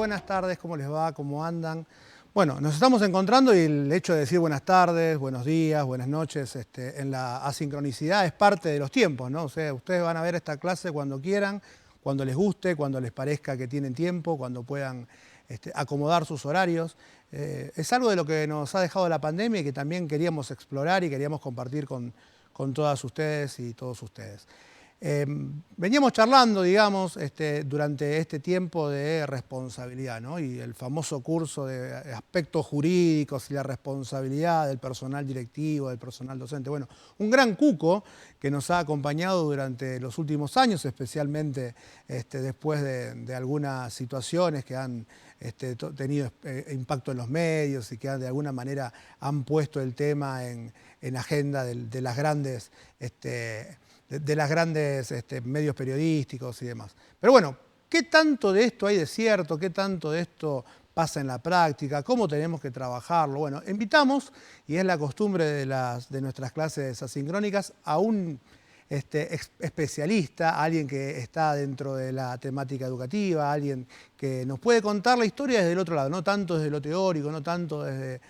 buenas tardes, ¿cómo les va? ¿Cómo andan? Bueno, nos estamos encontrando y el hecho de decir buenas tardes, buenos días, buenas noches, en la asincronicidad es parte de los tiempos, ¿no? O sea, ustedes van a ver esta clase cuando quieran, cuando les guste, cuando les parezca que tienen tiempo, cuando puedan acomodar sus horarios. Es algo de lo que nos ha dejado la pandemia y que también queríamos explorar y queríamos compartir con todas ustedes y todos ustedes. Veníamos charlando, digamos, durante este tiempo de responsabilidad, ¿no? Y el famoso curso de aspectos jurídicos y la responsabilidad del personal directivo, del personal docente. Bueno, un gran cuco que nos ha acompañado durante los últimos años, especialmente después de algunas situaciones que han tenido impacto en los medios y que de alguna manera han puesto el tema en agenda de las grandes medios periodísticos y demás. Pero bueno, ¿qué tanto de esto hay de cierto? ¿Qué tanto de esto pasa en la práctica? ¿Cómo tenemos que trabajarlo? Bueno, invitamos, y es la costumbre de nuestras clases asincrónicas, a un especialista, alguien que está dentro de la temática educativa, alguien que nos puede contar la historia desde el otro lado, no tanto desde lo teórico, no tanto desde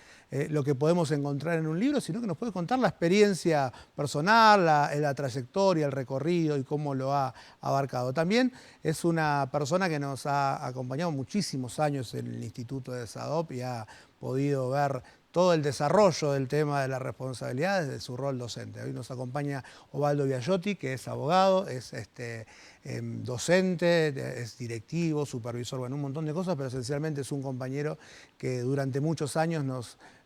lo que podemos encontrar en un libro, sino que nos puede contar la experiencia personal, la trayectoria, el recorrido y cómo lo ha abarcado. También es una persona que nos ha acompañado muchísimos años en el Instituto de SADOP y ha podido ver todo el desarrollo del tema de la responsabilidad desde su rol docente. Hoy nos acompaña Osvaldo Biagiotti, que es abogado, es docente, es directivo, supervisor, bueno, un montón de cosas, pero esencialmente es un compañero que durante muchos años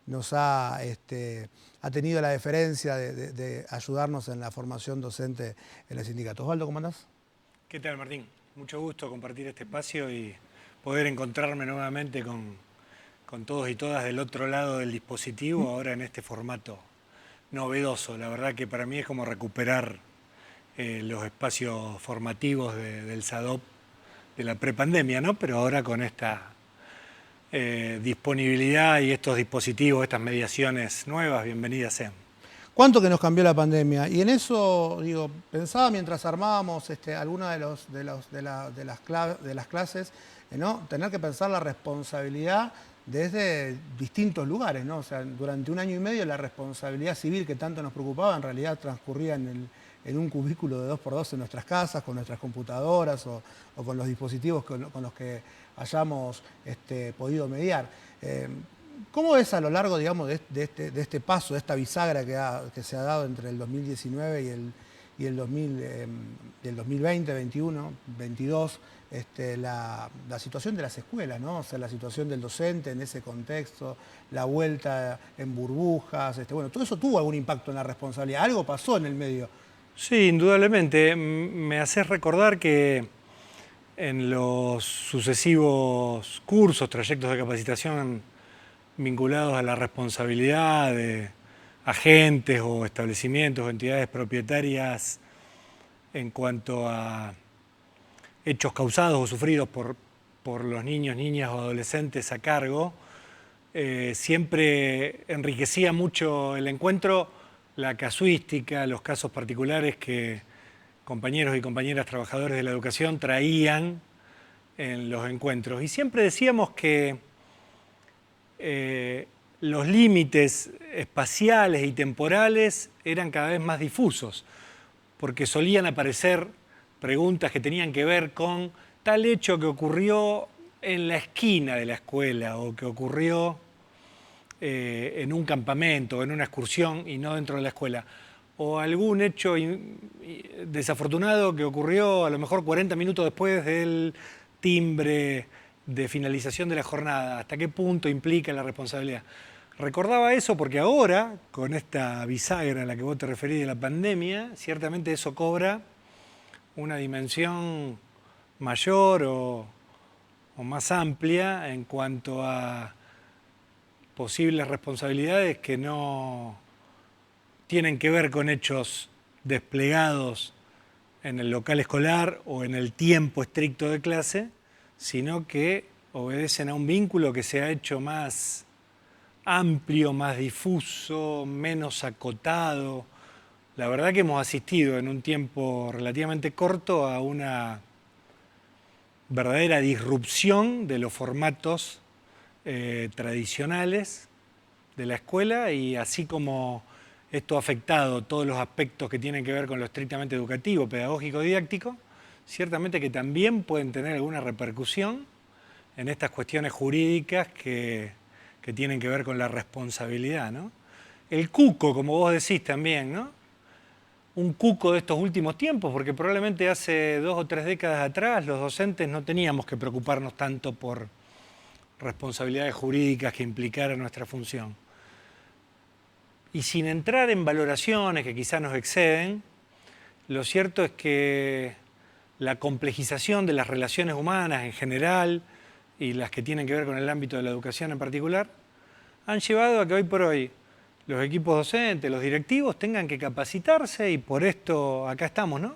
nos ha tenido la deferencia de ayudarnos en la formación docente en el sindicato. Osvaldo, ¿cómo andás? ¿Qué tal, Martín? Mucho gusto compartir este espacio y poder encontrarme nuevamente con todos y todas del otro lado del dispositivo, ahora en este formato novedoso. La verdad que para mí es como recuperar los espacios formativos del SADOP de la prepandemia, ¿no? Pero ahora con esta disponibilidad y estos dispositivos, estas mediaciones nuevas, bienvenidas sean. ¿Cuánto que nos cambió la pandemia? Y en eso, digo, pensaba mientras armábamos alguna de las clases, ¿no? Tener que pensar la responsabilidad desde distintos lugares, ¿no? O sea, durante un año y medio la responsabilidad civil que tanto nos preocupaba en realidad transcurría en un cubículo de 2x2 en nuestras casas, con nuestras computadoras o con los dispositivos con los que hayamos podido mediar. ¿Cómo ves a lo largo, digamos, de este paso, de esta bisagra que se ha dado entre el 2019 y el 2020, 21, 22, la situación de las escuelas, ¿no? O sea, la situación del docente en ese contexto, la vuelta en burbujas, bueno, todo eso tuvo algún impacto en la responsabilidad, algo pasó en el medio. Sí, indudablemente. Me haces recordar que en los sucesivos cursos, trayectos de capacitación vinculados a la responsabilidad de agentes o establecimientos o entidades propietarias en cuanto a hechos causados o sufridos por los niños, niñas o adolescentes a cargo, siempre enriquecía mucho el encuentro, la casuística, los casos particulares que compañeros y compañeras trabajadores de la educación traían en los encuentros. Y siempre decíamos que los límites espaciales y temporales eran cada vez más difusos, porque solían aparecer preguntas que tenían que ver con tal hecho que ocurrió en la esquina de la escuela o que ocurrió en un campamento, en una excursión y no dentro de la escuela. O algún hecho desafortunado que ocurrió a lo mejor 40 minutos después del timbre de finalización de la jornada. ¿Hasta qué punto implica la responsabilidad? Recordaba eso porque ahora, con esta bisagra a la que vos te referís de la pandemia, ciertamente eso cobra una dimensión mayor o más amplia en cuanto a posibles responsabilidades que no tienen que ver con hechos desplegados en el local escolar o en el tiempo estricto de clase, sino que obedecen a un vínculo que se ha hecho más amplio, más difuso, menos acotado. La verdad que hemos asistido en un tiempo relativamente corto a una verdadera disrupción de los formatos tradicionales de la escuela, y así como esto ha afectado todos los aspectos que tienen que ver con lo estrictamente educativo, pedagógico, didáctico, ciertamente que también pueden tener alguna repercusión en estas cuestiones jurídicas que tienen que ver con la responsabilidad, ¿no? El cuco, como vos decís también, ¿no? Un cuco de estos últimos tiempos, porque probablemente hace 2 o 3 décadas atrás los docentes no teníamos que preocuparnos tanto por responsabilidades jurídicas que implicaran nuestra función. Y sin entrar en valoraciones que quizás nos exceden, lo cierto es que la complejización de las relaciones humanas en general y las que tienen que ver con el ámbito de la educación en particular, han llevado a que hoy por hoy los equipos docentes, los directivos tengan que capacitarse, y por esto acá estamos, ¿no?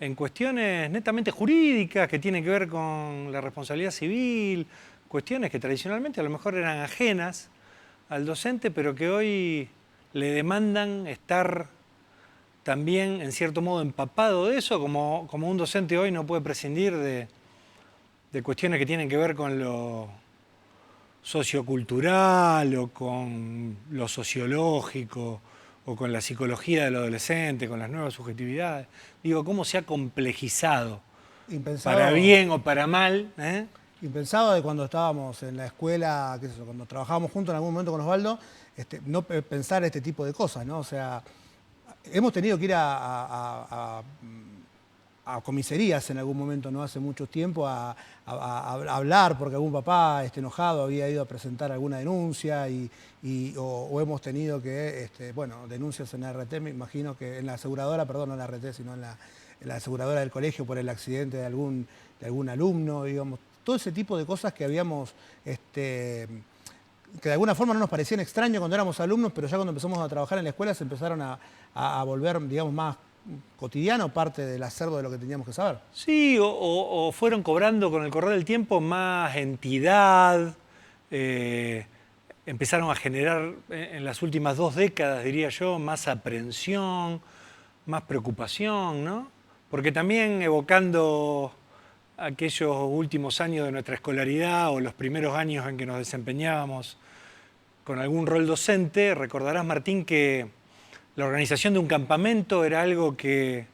En cuestiones netamente jurídicas que tienen que ver con la responsabilidad civil, cuestiones que tradicionalmente a lo mejor eran ajenas al docente, pero que hoy le demandan estar también en cierto modo empapado de eso, como un docente hoy no puede prescindir de cuestiones que tienen que ver con lo sociocultural o con lo sociológico o con la psicología del adolescente, con las nuevas subjetividades. Digo, cómo se ha complejizado, para bien o para mal, ¿eh? Impensado de cuando estábamos en la escuela, qué sé yo, cuando trabajábamos juntos en algún momento con Osvaldo, no pensar este tipo de cosas, ¿no? O sea, hemos tenido que ir a comisarías en algún momento, no hace mucho tiempo, a hablar porque algún papá enojado había ido a presentar alguna denuncia o hemos tenido que, bueno, denuncias en la RT, me imagino que en la aseguradora, perdón, no en la RT, sino en la aseguradora del colegio por el accidente de algún alumno, digamos, todo ese tipo de cosas que habíamos, que de alguna forma no nos parecían extraños cuando éramos alumnos, pero ya cuando empezamos a trabajar en la escuela se empezaron a volver, digamos, más cotidiano, parte del acervo de lo que teníamos que saber. Sí, o fueron cobrando con el correr del tiempo más entidad, empezaron a generar en las últimas 2 décadas, diría yo, más aprehensión, más preocupación, ¿no? Porque también evocando aquellos últimos años de nuestra escolaridad o los primeros años en que nos desempeñábamos con algún rol docente, recordarás, Martín, que la organización de un campamento era algo que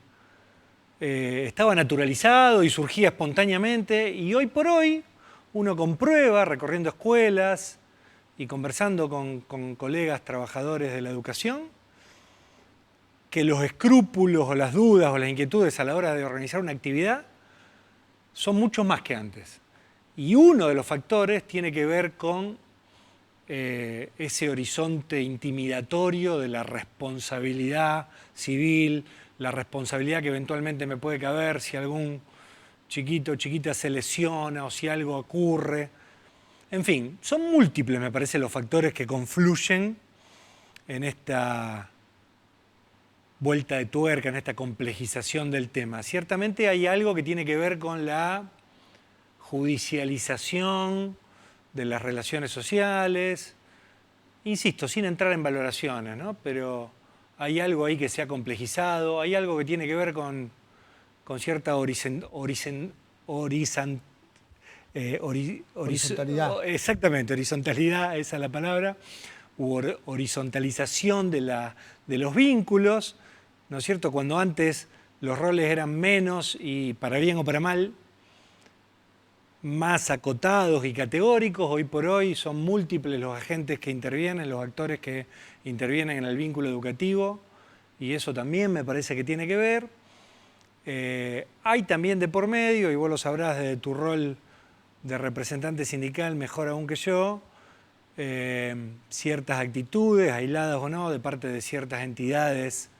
estaba naturalizado y surgía espontáneamente, y hoy por hoy uno comprueba, recorriendo escuelas y conversando con colegas trabajadores de la educación, que los escrúpulos o las dudas o las inquietudes a la hora de organizar una actividad son mucho más que antes. Y uno de los factores tiene que ver con ese horizonte intimidatorio de la responsabilidad civil, la responsabilidad que eventualmente me puede caber si algún chiquito o chiquita se lesiona o si algo ocurre. En fin, son múltiples, me parece, los factores que confluyen en esta vuelta de tuerca, en esta complejización del tema. Ciertamente hay algo que tiene que ver con la judicialización de las relaciones sociales, insisto, sin entrar en valoraciones, ¿no? Pero hay algo ahí que se ha complejizado, hay algo que tiene que ver con cierta horizontalidad. Exactamente, horizontalidad, esa es la palabra, u horizontalización de los vínculos, ¿no es cierto? Cuando antes los roles eran menos y para bien o para mal, más acotados y categóricos, hoy por hoy son múltiples los agentes que intervienen, los actores que intervienen en el vínculo educativo, y eso también me parece que tiene que ver. Hay también de por medio, y vos lo sabrás desde tu rol de representante sindical mejor aún que yo, ciertas actitudes, aisladas o no, de parte de ciertas entidades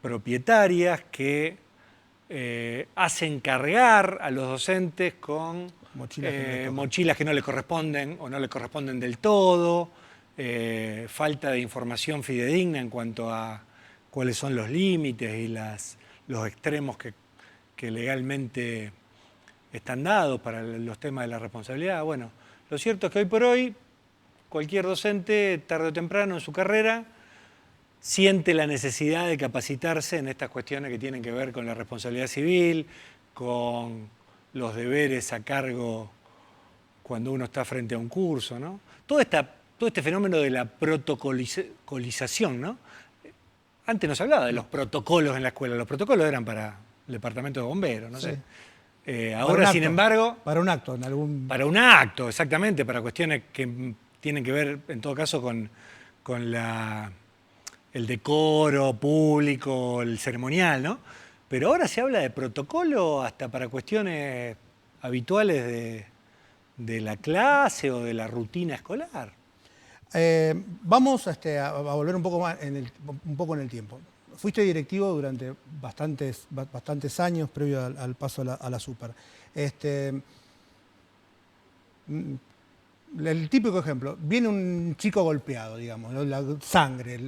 propietarias que hacen cargar a los docentes con mochilas que no les corresponden o no les corresponden del todo, falta de información fidedigna en cuanto a cuáles son los límites y los extremos que legalmente están dados para los temas de la responsabilidad. Bueno, lo cierto es que hoy por hoy cualquier docente, tarde o temprano en su carrera, siente la necesidad de capacitarse en estas cuestiones que tienen que ver con la responsabilidad civil, con los deberes a cargo cuando uno está frente a un curso, ¿no? Todo este fenómeno de la protocolización, ¿no? Antes no se hablaba de los protocolos en la escuela, los protocolos eran para el departamento de bomberos, no Sí. sé. Ahora, sin embargo... Para un acto, en algún... Para un acto, exactamente, para cuestiones que tienen que ver, en todo caso, con el decoro público, el ceremonial, ¿no? Pero ahora se habla de protocolo hasta para cuestiones habituales de la clase o de la rutina escolar. Vamos a volver un poco en el tiempo. Fuiste directivo durante bastantes años previo al paso a la Super. El típico ejemplo, viene un chico golpeado, digamos, ¿no? La sangre,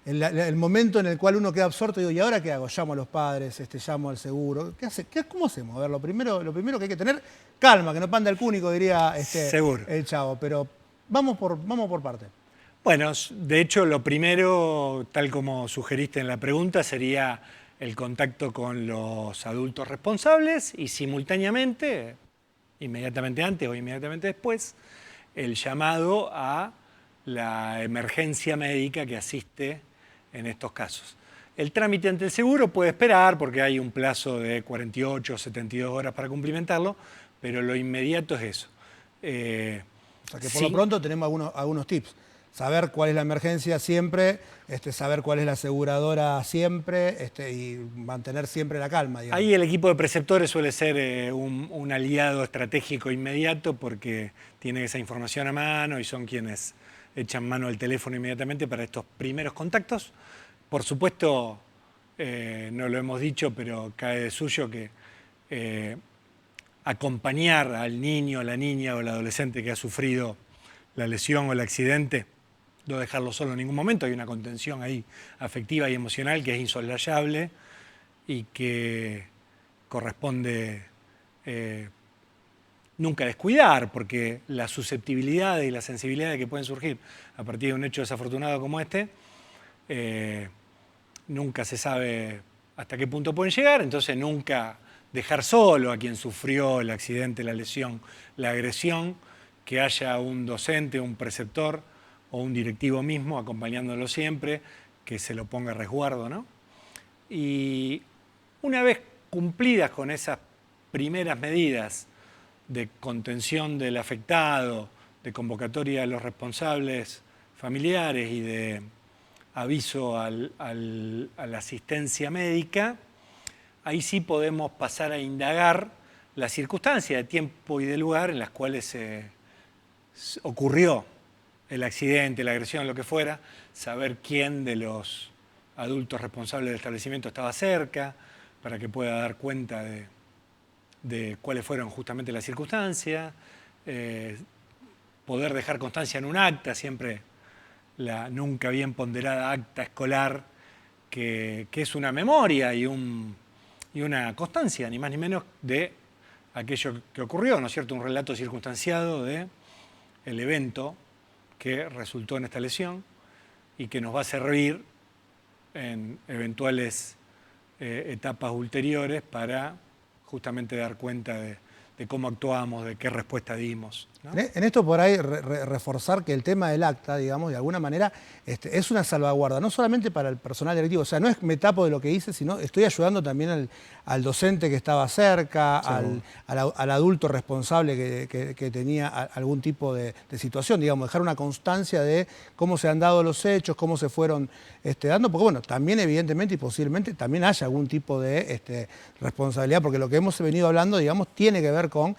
el momento en el cual uno queda absorto y digo, ¿y ahora qué hago? Llamo a los padres, llamo al seguro. ¿Cómo hacemos? A ver, lo primero que hay que tener, calma, que no panda el cúnico, diría Seguro. el chavo, pero vamos por parte. Bueno, de hecho, lo primero, tal como sugeriste en la pregunta, sería el contacto con los adultos responsables y simultáneamente, inmediatamente antes o inmediatamente después, el llamado a la emergencia médica que asiste en estos casos. El trámite ante el seguro puede esperar porque hay un plazo de 48 o 72 horas para cumplimentarlo, pero lo inmediato es eso. O sea que por lo pronto tenemos algunos tips. Saber cuál es la emergencia siempre, saber cuál es la aseguradora siempre y mantener siempre la calma. Digamos. Ahí el equipo de preceptores suele ser un aliado estratégico inmediato porque tiene esa información a mano y son quienes echan mano al teléfono inmediatamente para estos primeros contactos. Por supuesto, no lo hemos dicho, pero cae de suyo que acompañar al niño, la niña o el adolescente que ha sufrido la lesión o el accidente, no dejarlo solo en ningún momento, hay una contención ahí afectiva y emocional que es insoslayable y que corresponde nunca descuidar, porque las susceptibilidades y las sensibilidades que pueden surgir a partir de un hecho desafortunado como este, nunca se sabe hasta qué punto pueden llegar, entonces nunca dejar solo a quien sufrió el accidente, la lesión, la agresión, que haya un docente, un preceptor o un directivo mismo acompañándolo siempre, que se lo ponga a resguardo, ¿no? Y una vez cumplidas con esas primeras medidas de contención del afectado, de convocatoria a los responsables familiares y de aviso a la asistencia médica, ahí sí podemos pasar a indagar las circunstancias de tiempo y de lugar en las cuales ocurrió el accidente, la agresión, lo que fuera, saber quién de los adultos responsables del establecimiento estaba cerca, para que pueda dar cuenta de cuáles fueron justamente las circunstancias, poder dejar constancia en un acta, siempre la nunca bien ponderada acta escolar, que es una memoria y una constancia, ni más ni menos, de aquello que ocurrió, ¿no es cierto? Un relato circunstanciado del evento que resultó en esta lesión y que nos va a servir en eventuales etapas ulteriores para justamente dar cuenta de cómo actuamos, de qué respuesta dimos, ¿no? En esto por ahí reforzar que el tema del acta, digamos, de alguna manera es una salvaguarda, no solamente para el personal directivo, o sea, no es me tapo de lo que hice, sino estoy ayudando también al docente que estaba cerca, al adulto responsable que tenía algún tipo de situación, digamos, dejar una constancia de cómo se han dado los hechos, cómo se fueron dando, porque bueno, también evidentemente y posiblemente también haya algún tipo de responsabilidad, porque lo que hemos venido hablando, digamos, tiene que ver con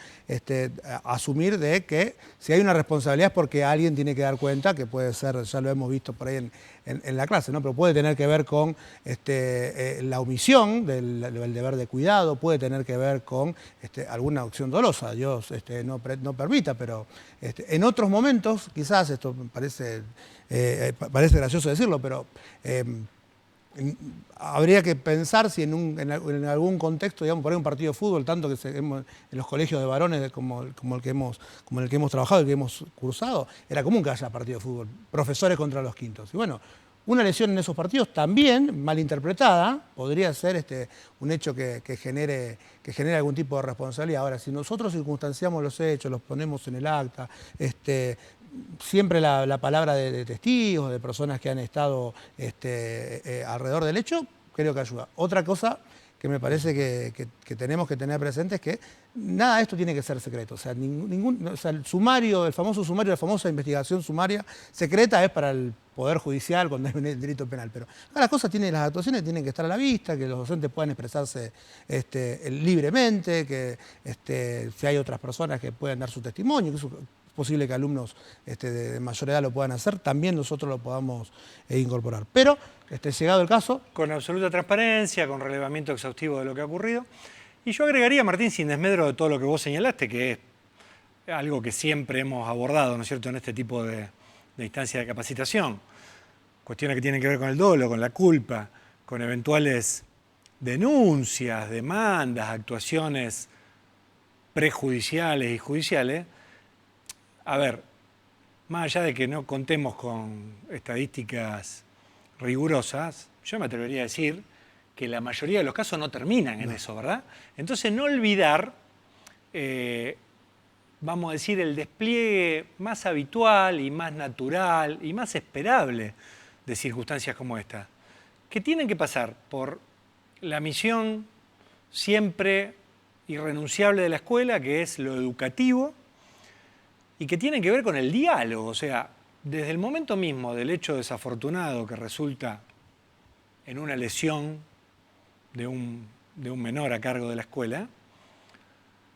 asumir de que si hay una responsabilidad es porque alguien tiene que dar cuenta, que puede ser, ya lo hemos visto por ahí en la clase, ¿no? Pero puede tener que ver con la omisión del deber de cuidado, puede tener que ver con alguna acción dolosa, Dios no permita, pero en otros momentos, quizás esto parece gracioso decirlo, pero habría que pensar si en algún contexto, digamos, por ahí un partido de fútbol, tanto que en los colegios de varones como el que hemos trabajado y que hemos cursado, era común que haya partido de fútbol, profesores contra los quintos. Y bueno, Una lesión en esos partidos también, mal interpretada, podría ser un hecho que genere algún tipo de responsabilidad. Ahora, si nosotros circunstanciamos los hechos, los ponemos en el acta, siempre la palabra de testigos, de personas que han estado alrededor del hecho, creo que ayuda. Otra cosa que me parece que tenemos que tener presente es que nada de esto tiene que ser secreto. O sea, el sumario, el famoso sumario, la famosa investigación sumaria secreta es para el Poder Judicial cuando hay un delito penal. Pero las actuaciones tienen que estar a la vista, que los docentes puedan expresarse libremente, que si hay otras personas que puedan dar su testimonio, que es posible que alumnos de mayor edad lo puedan hacer, también nosotros lo podamos incorporar. Pero, llegado el caso... Con absoluta transparencia, con relevamiento exhaustivo de lo que ha ocurrido. Y yo agregaría, Martín, sin desmedro de todo lo que vos señalaste, que es algo que siempre hemos abordado, ¿no es cierto?, en este tipo de instancia de capacitación. Cuestiones que tienen que ver con el dolo, con la culpa, con eventuales denuncias, demandas, actuaciones prejudiciales y judiciales. A ver, más allá de que no contemos con estadísticas rigurosas, yo me atrevería a decir que la mayoría de los casos no terminan en eso, ¿verdad? Entonces, no olvidar, vamos a decir, el despliegue más habitual y más natural y más esperable de circunstancias como esta, que tienen que pasar por la misión siempre irrenunciable de la escuela, que es lo educativo, y que tienen que ver con el diálogo. O sea, desde el momento mismo del hecho desafortunado que resulta en una lesión de un menor a cargo de la escuela,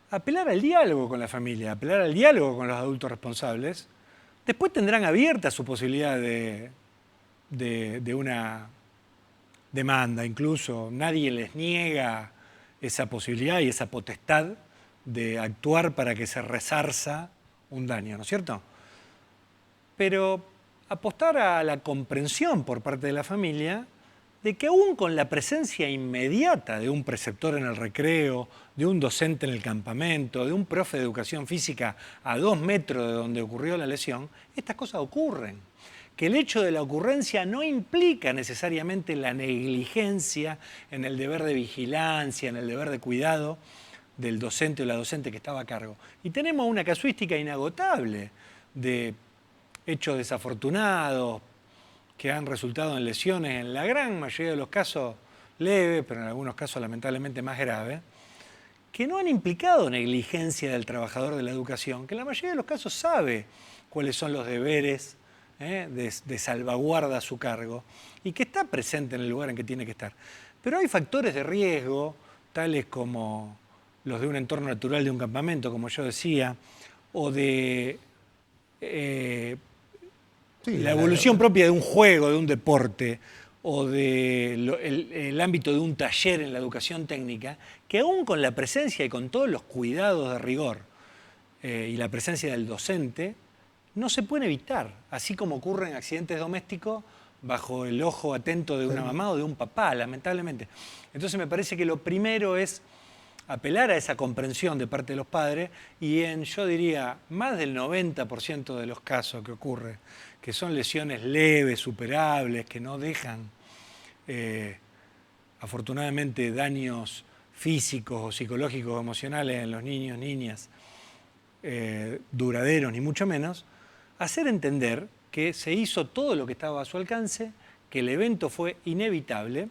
apelar al diálogo con la familia, apelar al diálogo con los adultos responsables. Después tendrán abierta su posibilidad de una demanda, incluso. Nadie les niega esa posibilidad y esa potestad de actuar para que se resarza un daño, ¿no es cierto? Pero apostar a la comprensión por parte de la familia de que aún con la presencia inmediata de un preceptor en el recreo, de un docente en el campamento, de un profe de educación física a 2 metros de donde ocurrió la lesión, estas cosas ocurren. Que el hecho de la ocurrencia no implica necesariamente la negligencia en el deber de vigilancia, en el deber de cuidado del docente o la docente que estaba a cargo. Y tenemos una casuística inagotable de hechos desafortunados que han resultado en lesiones, en la gran mayoría de los casos leves, pero en algunos casos lamentablemente más graves, que no han implicado negligencia del trabajador de la educación, que en la mayoría de los casos sabe cuáles son los deberes de salvaguarda a su cargo y que está presente en el lugar en que tiene que estar. Pero hay factores de riesgo, tales como los de un entorno natural de un campamento, como yo decía, o de la evolución propia de un juego, de un deporte, o del ámbito de un taller en la educación técnica, que aún con la presencia y con todos los cuidados de rigor y la presencia del docente, no se pueden evitar, así como ocurren accidentes domésticos bajo el ojo atento de una mamá o de un papá, lamentablemente. Entonces me parece que lo primero es apelar a esa comprensión de parte de los padres y yo diría, más del 90% de los casos que ocurre, que son lesiones leves, superables, que no dejan afortunadamente daños físicos o psicológicos o emocionales en los niños, niñas, duraderos ni mucho menos, hacer entender que se hizo todo lo que estaba a su alcance, que el evento fue inevitable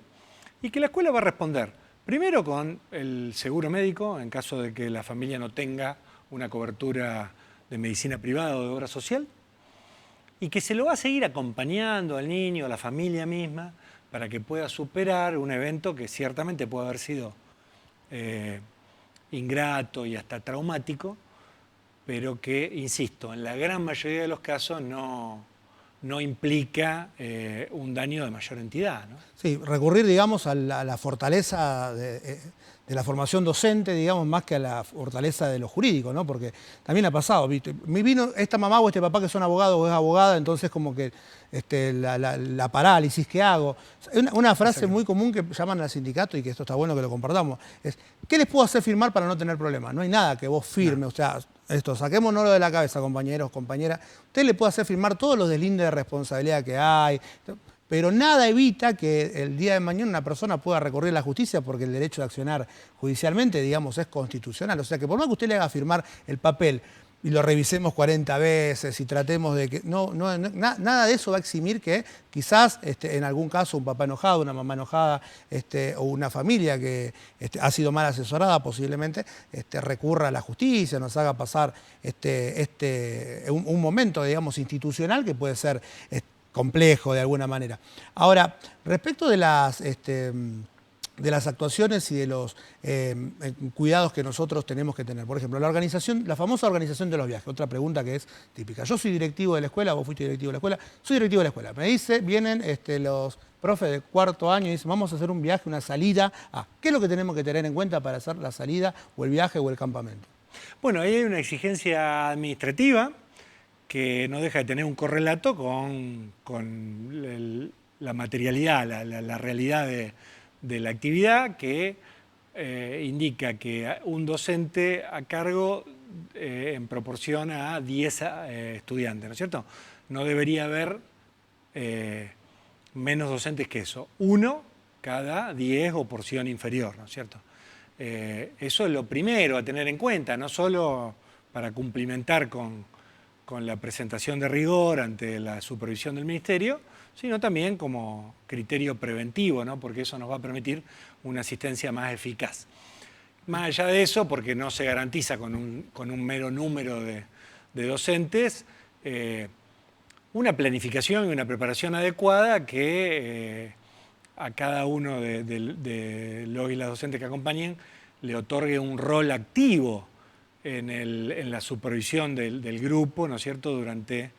y que la escuela va a responder. Primero con el seguro médico, en caso de que la familia no tenga una cobertura de medicina privada o de obra social, y que se lo va a seguir acompañando al niño, a la familia misma, para que pueda superar un evento que ciertamente puede haber sido ingrato y hasta traumático, pero que, insisto, en la gran mayoría de los casos no implica un daño de mayor entidad, ¿no? Sí, recurrir, digamos, a la fortaleza de la formación docente, digamos, más que a la fortaleza de lo jurídico, ¿no? Porque también ha pasado, ¿viste? Me vino esta mamá o este papá que son abogados o es abogada, entonces como que la parálisis, ¿qué hago? Una frase muy común que llaman al sindicato y que esto está bueno que lo compartamos, es ¿qué les puedo hacer firmar para no tener problemas? No hay nada que vos firmes, o sea, saquémonoslo de la cabeza, compañeros, compañeras. Usted le puede hacer firmar todos los deslindes de responsabilidad que hay. pero nada evita que el día de mañana una persona pueda recurrir a la justicia porque el derecho de accionar judicialmente, digamos, es constitucional. O sea que por más que usted le haga firmar el papel y lo revisemos 40 veces y tratemos de que... nada de eso va a eximir que quizás en algún caso un papá enojado, una mamá enojada o una familia que ha sido mal asesorada posiblemente recurra a la justicia, nos haga pasar un momento, digamos, institucional que puede ser complejo de alguna manera. Ahora, respecto de las actuaciones y de los cuidados que nosotros tenemos que tener. Por ejemplo, la famosa organización de los viajes. Otra pregunta que es típica. Yo soy directivo de la escuela, vos fuiste directivo de la escuela, soy directivo de la escuela. Me dice, vienen los profes de cuarto año y dicen, vamos a hacer un viaje, una salida. ¿Qué es lo que tenemos que tener en cuenta para hacer la salida o el viaje o el campamento? Bueno, ahí hay una exigencia administrativa que no deja de tener un correlato con la materialidad, la realidad de la actividad, que indica que un docente a cargo en proporción a 10 estudiantes, ¿no es cierto? No debería haber menos docentes que eso. 1 cada 10 o porción inferior, ¿no es cierto? Eso es lo primero a tener en cuenta, no solo para cumplimentar con la presentación de rigor ante la supervisión del Ministerio, sino también como criterio preventivo, ¿no? Porque eso nos va a permitir una asistencia más eficaz. Más allá de eso, porque no se garantiza con un mero número de docentes, una planificación y una preparación adecuada que a cada uno de los y las docentes que acompañen le otorgue un rol activo en la supervisión del grupo, ¿no es cierto?, durante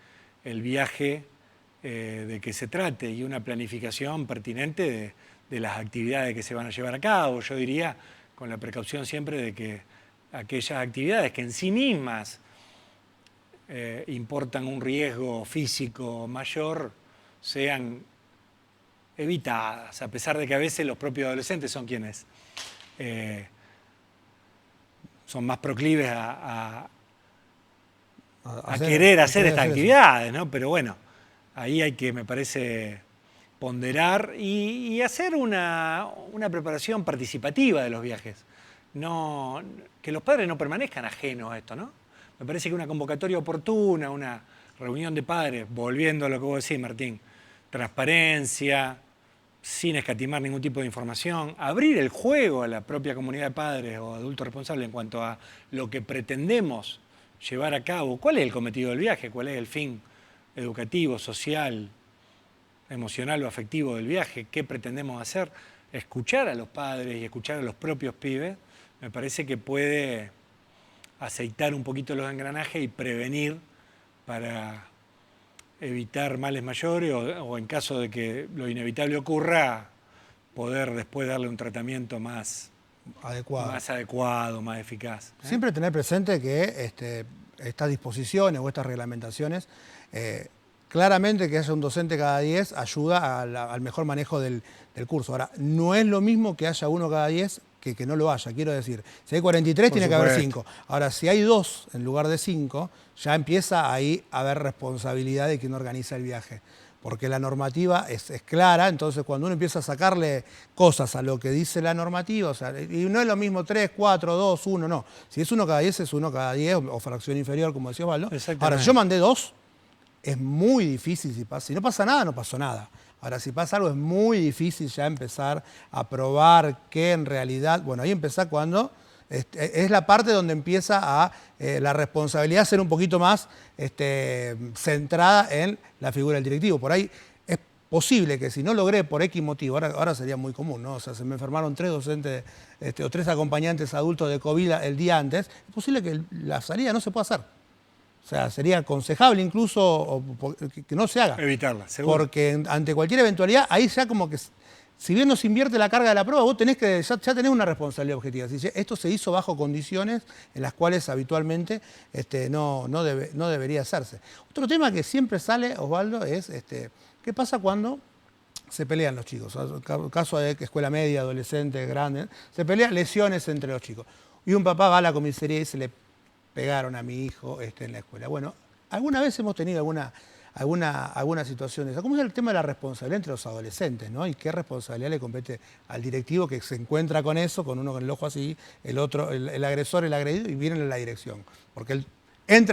el viaje de que se trate, y una planificación pertinente de las actividades que se van a llevar a cabo. Yo diría, con la precaución siempre de que aquellas actividades que en sí mismas importan un riesgo físico mayor sean evitadas, a pesar de que a veces los propios adolescentes son quienes son más proclives a querer hacer estas actividades, ¿no? Pero bueno, ahí hay que, me parece, ponderar y hacer una preparación participativa de los viajes. No, que los padres no permanezcan ajenos a esto, ¿no? Me parece que una convocatoria oportuna, una reunión de padres, volviendo a lo que vos decís, Martín, transparencia, sin escatimar ningún tipo de información, abrir el juego a la propia comunidad de padres o adultos responsables en cuanto a lo que pretendemos llevar a cabo, cuál es el cometido del viaje, cuál es el fin educativo, social, emocional o afectivo del viaje, qué pretendemos hacer, escuchar a los padres y escuchar a los propios pibes, me parece que puede aceitar un poquito los engranajes y prevenir para evitar males mayores o en caso de que lo inevitable ocurra, poder después darle un tratamiento más adecuado, más eficaz. Siempre tener presente que estas disposiciones o estas reglamentaciones, claramente que haya un docente cada 10 ayuda al mejor manejo del curso. Ahora, no es lo mismo que haya uno cada 10 que no lo haya, quiero decir. Si hay 43, tiene que haber 5. Ahora, si hay 2 en lugar de 5, ya empieza ahí a haber responsabilidad de quien organiza el viaje. Porque la normativa es clara, entonces cuando uno empieza a sacarle cosas a lo que dice la normativa, o sea, y no es lo mismo 3, 4, 2, 1, no. Si es 1 cada 10, es 1 cada 10, o fracción inferior, como decía Osvaldo. Ahora, si yo mandé 2, es muy difícil, si no pasa nada, no pasó nada. Ahora, si pasa algo, es muy difícil ya empezar a probar que en realidad, bueno, ahí empieza cuando es la parte donde empieza la responsabilidad a ser un poquito más centrada en la figura del directivo. Por ahí es posible que si no logré por X motivo, ahora sería muy común, ¿no? O sea, se me enfermaron 3 docentes o 3 acompañantes adultos de COVID el día antes, es posible que la salida no se pueda hacer. O sea, sería aconsejable incluso que no se haga. Evitarla, seguro. Porque ante cualquier eventualidad, ahí ya como que, si bien no se invierte la carga de la prueba, vos tenés que, ya tenés una responsabilidad objetiva. Si esto se hizo bajo condiciones en las cuales habitualmente no debería hacerse. Otro tema que siempre sale, Osvaldo, es qué pasa cuando se pelean los chicos. Caso de escuela media, adolescentes, grandes, se pelean lesiones entre los chicos. Y un papá va a la comisaría y se le pegaron a mi hijo en la escuela. Bueno, alguna vez hemos tenido alguna situación de esa. ¿Cómo es el tema de la responsabilidad entre los adolescentes, ¿no? Y qué responsabilidad le compete al directivo que se encuentra con eso, con uno con el ojo así, el otro, el agresor, el agredido, y vienen en la dirección? Porque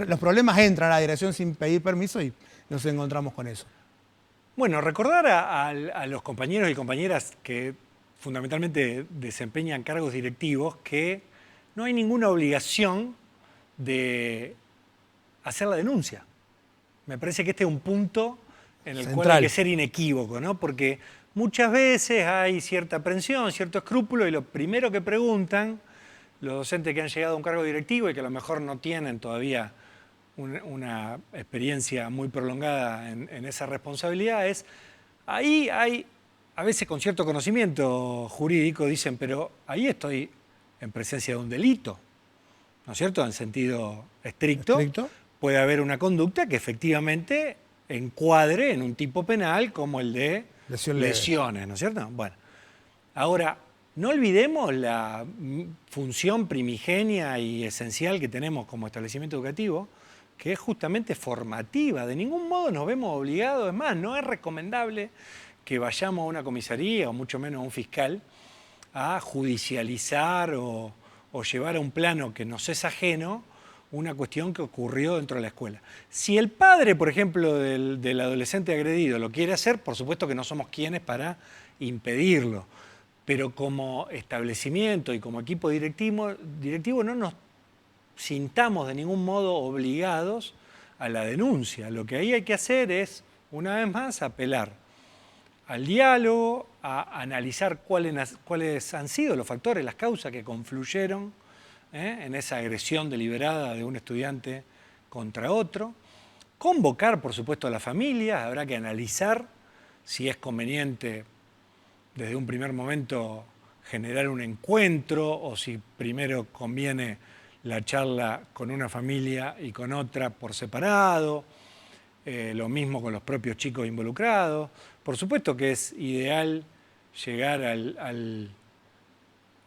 los problemas entran a la dirección sin pedir permiso y nos encontramos con eso. Bueno, recordar a los compañeros y compañeras que fundamentalmente desempeñan cargos directivos que no hay ninguna obligación de hacer la denuncia. Me parece que este es un punto en el cual hay que ser inequívoco, ¿no? Porque muchas veces hay cierta aprensión, cierto escrúpulo, y lo primero que preguntan los docentes que han llegado a un cargo directivo y que a lo mejor no tienen todavía una experiencia muy prolongada en esa responsabilidad es, ahí hay, a veces con cierto conocimiento jurídico, dicen, pero ahí estoy en presencia de un delito, ¿no es cierto? En sentido estricto, puede haber una conducta que efectivamente encuadre en un tipo penal como el de lesiones, ¿no es cierto? Bueno, ahora, no olvidemos la función primigenia y esencial que tenemos como establecimiento educativo, que es justamente formativa. De ningún modo nos vemos obligados, es más, no es recomendable que vayamos a una comisaría o mucho menos a un fiscal a judicializar o llevar a un plano que nos es ajeno una cuestión que ocurrió dentro de la escuela. Si el padre, por ejemplo, del adolescente agredido lo quiere hacer, por supuesto que no somos quienes para impedirlo, pero como establecimiento y como equipo directivo no nos sintamos de ningún modo obligados a la denuncia. Lo que ahí hay que hacer es, una vez más, apelar al diálogo, a analizar cuáles han sido los factores, las causas que confluyeron en esa agresión deliberada de un estudiante contra otro. Convocar, por supuesto, a la familia, habrá que analizar si es conveniente desde un primer momento generar un encuentro o si primero conviene la charla con una familia y con otra por separado, lo mismo con los propios chicos involucrados. Por supuesto que es ideal llegar a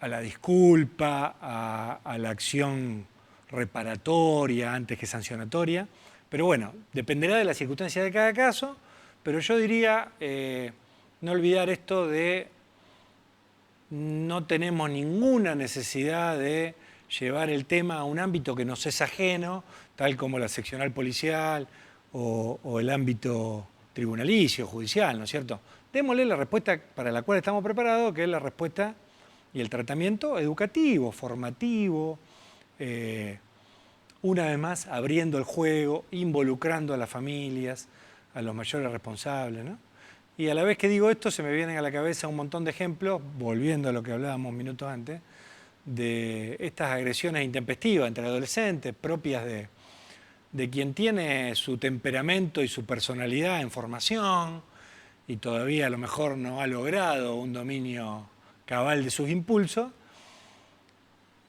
la disculpa, a la acción reparatoria antes que sancionatoria, pero bueno, dependerá de las circunstancias de cada caso, pero yo diría no olvidar esto de no tenemos ninguna necesidad de llevar el tema a un ámbito que nos es ajeno, tal como la seccional policial o el ámbito tribunalicio, judicial, ¿no es cierto? Démosle la respuesta para la cual estamos preparados, que es la respuesta y el tratamiento educativo, formativo, una vez más abriendo el juego, involucrando a las familias, a los mayores responsables, ¿no? Y a la vez que digo esto se me vienen a la cabeza un montón de ejemplos, volviendo a lo que hablábamos minutos antes, de estas agresiones intempestivas entre adolescentes, propias de quien tiene su temperamento y su personalidad en formación y todavía a lo mejor no ha logrado un dominio cabal de sus impulsos,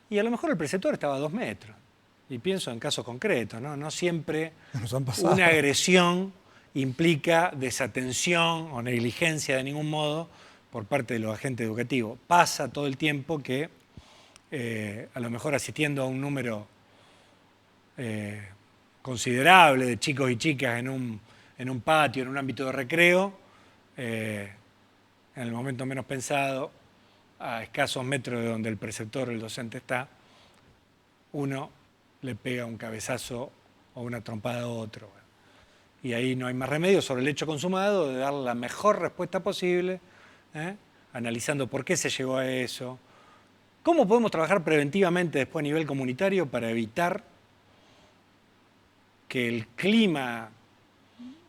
y a lo mejor el preceptor estaba a 2 metros. Y pienso en casos concretos, ¿no? No siempre una agresión implica desatención o negligencia de ningún modo por parte de los agentes educativos. Pasa todo el tiempo que a lo mejor asistiendo a un número considerable de chicos y chicas en un patio, en un ámbito de recreo, en el momento menos pensado, a escasos metros de donde el preceptor o el docente está, uno le pega un cabezazo o una trompada a otro. Y ahí no hay más remedio sobre el hecho consumado de dar la mejor respuesta posible, analizando por qué se llegó a eso, cómo podemos trabajar preventivamente después a nivel comunitario para evitar que el clima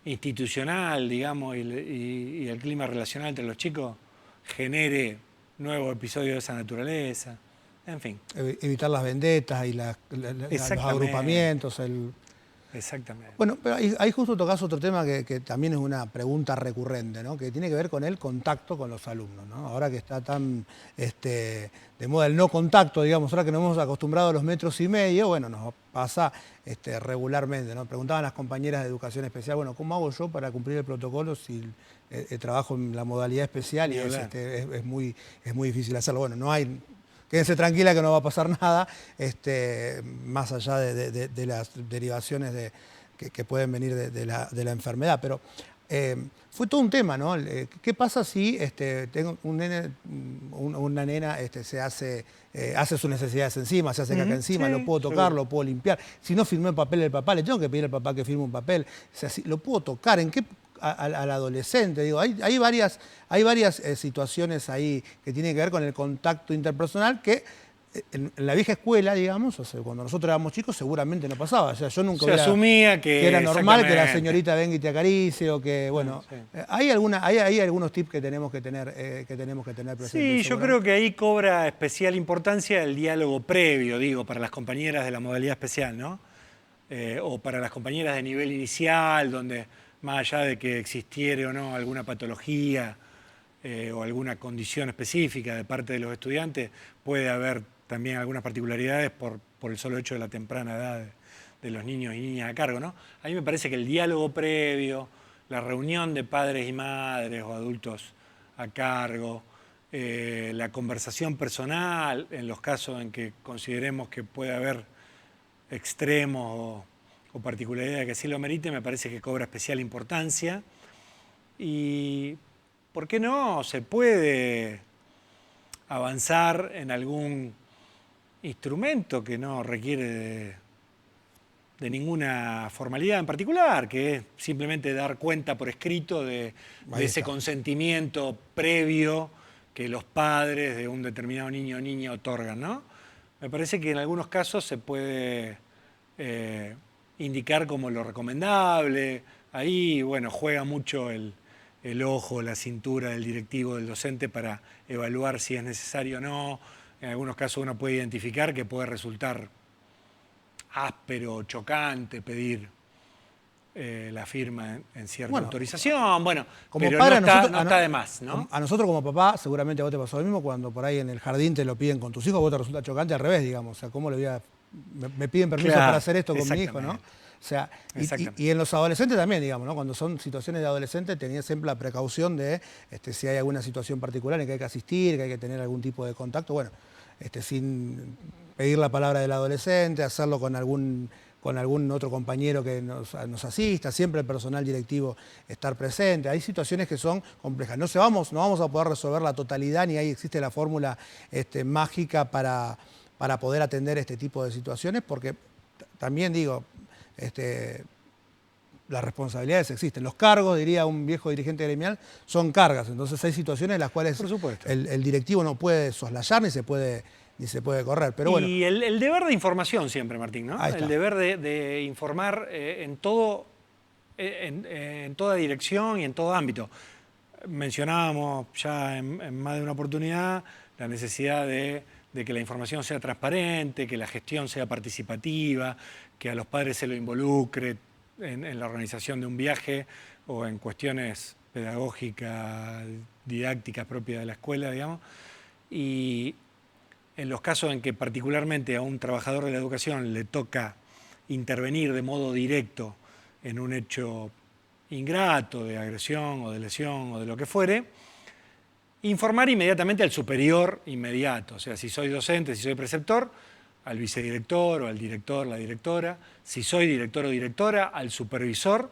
institucional, digamos, y el clima relacional entre los chicos genere nuevos episodios de esa naturaleza, en fin. Evitar las vendetas y los agrupamientos. Exactamente. Bueno, pero ahí justo tocás otro tema que también es una pregunta recurrente, ¿no? Que tiene que ver con el contacto con los alumnos, ¿no? Ahora que está tan de moda el no contacto, digamos, ahora que nos hemos acostumbrado a los 1,5 metros, bueno, nos pasa regularmente, ¿no? Preguntaban las compañeras de educación especial, bueno, ¿cómo hago yo para cumplir el protocolo si trabajo en la modalidad especial y es muy difícil hacerlo? Bueno, no hay... Quédense tranquila que no va a pasar nada, más allá de las derivaciones que pueden venir de la enfermedad. Pero fue todo un tema, ¿no? ¿Qué pasa si tengo un nene, una nena se hace sus necesidades encima, se hace caca encima, lo Sí, puedo tocar, seguro. lo puedo limpiar? Si no firmé el papel del papá, le tengo que pedir al papá que firme un papel. O sea, lo puedo tocar. ¿En qué? Al adolescente, digo, hay varias situaciones ahí que tienen que ver con el contacto interpersonal que en la vieja escuela, digamos, o sea, cuando nosotros éramos chicos seguramente no pasaba. O sea, yo nunca Se hubiera asumía que era que, normal que la exactamente. señorita venga y te acaricie o que, bueno, Sí. hay algunos tips que tenemos que tener presentes Sí, yo creo seguramente. que ahí cobra especial importancia el diálogo previo, digo, para las compañeras de la modalidad especial, ¿no? O para las compañeras de nivel inicial, donde más allá de que existiere o no alguna patología o alguna condición específica de parte de los estudiantes, puede haber también algunas particularidades por el solo hecho de la temprana edad de los niños y niñas a cargo, ¿no? A mí me parece que el diálogo previo, la reunión de padres y madres o adultos a cargo, la conversación personal en los casos en que consideremos que puede haber extremos o particularidades que así lo meriten, me parece que cobra especial importancia. Y, ¿por qué no? Se puede avanzar en algún instrumento que no requiere de ninguna formalidad en particular, que es simplemente dar cuenta por escrito de Ahí ese está. consentimiento previo que los padres de un determinado niño o niña otorgan, ¿no? Me parece que en algunos casos se puede indicar como lo recomendable. Ahí, bueno, juega mucho el ojo, la cintura del directivo, del docente para evaluar si es necesario o no. En algunos casos uno puede identificar que puede resultar áspero, chocante pedir la firma en cierta Bueno, autorización, bueno, como pero no padre, está, no está de más, ¿no? a nosotros como papá, seguramente a vos te pasó lo mismo cuando por ahí en el jardín te lo piden con tus hijos, vos te resulta chocante al revés, digamos. O sea, ¿cómo le voy a...? Me piden permiso para Claro, hacer esto con mi hijo, ¿no? O exactamente, sea, y exactamente. en los adolescentes también, digamos, ¿no? Cuando son situaciones de adolescentes, tenía siempre la precaución de si hay alguna situación particular en que hay que asistir, que hay que tener algún tipo de contacto, bueno, sin pedir la palabra del adolescente, hacerlo con algún otro compañero que nos asista, siempre el personal directivo estar presente. Hay situaciones que son complejas. No vamos a poder resolver la totalidad, ni ahí existe la fórmula mágica para poder atender este tipo de situaciones, porque también digo, las responsabilidades existen. Los cargos, diría un viejo dirigente gremial, son cargas. Entonces hay situaciones en las cuales Por supuesto. el directivo no puede soslayar ni se puede correr. Pero bueno, Y el deber de información siempre, Martín, ¿no? ahí El está. deber de informar en todo, en toda dirección y en todo ámbito. Mencionábamos ya en más de una oportunidad la necesidad de que la información sea transparente, que la gestión sea participativa, que a los padres se lo involucre en la organización de un viaje o en cuestiones pedagógicas, didácticas propias de la escuela, digamos. Y en los casos en que particularmente a un trabajador de la educación le toca intervenir de modo directo en un hecho ingrato de agresión o de lesión o de lo que fuere, informar inmediatamente al superior inmediato. O sea, si soy docente, si soy preceptor, al vicedirector o al director, la directora. Si soy director o directora, al supervisor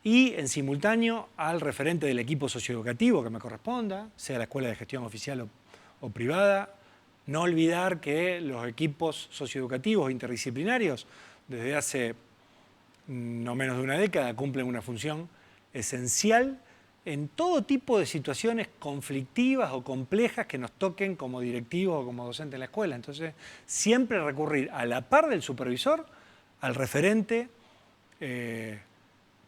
y en simultáneo al referente del equipo socioeducativo que me corresponda, sea la escuela de gestión oficial o privada. No olvidar que los equipos socioeducativos interdisciplinarios desde hace no menos de una década cumplen una función esencial en todo tipo de situaciones conflictivas o complejas que nos toquen como directivos o como docentes en la escuela. Entonces, siempre recurrir a la par del supervisor, al referente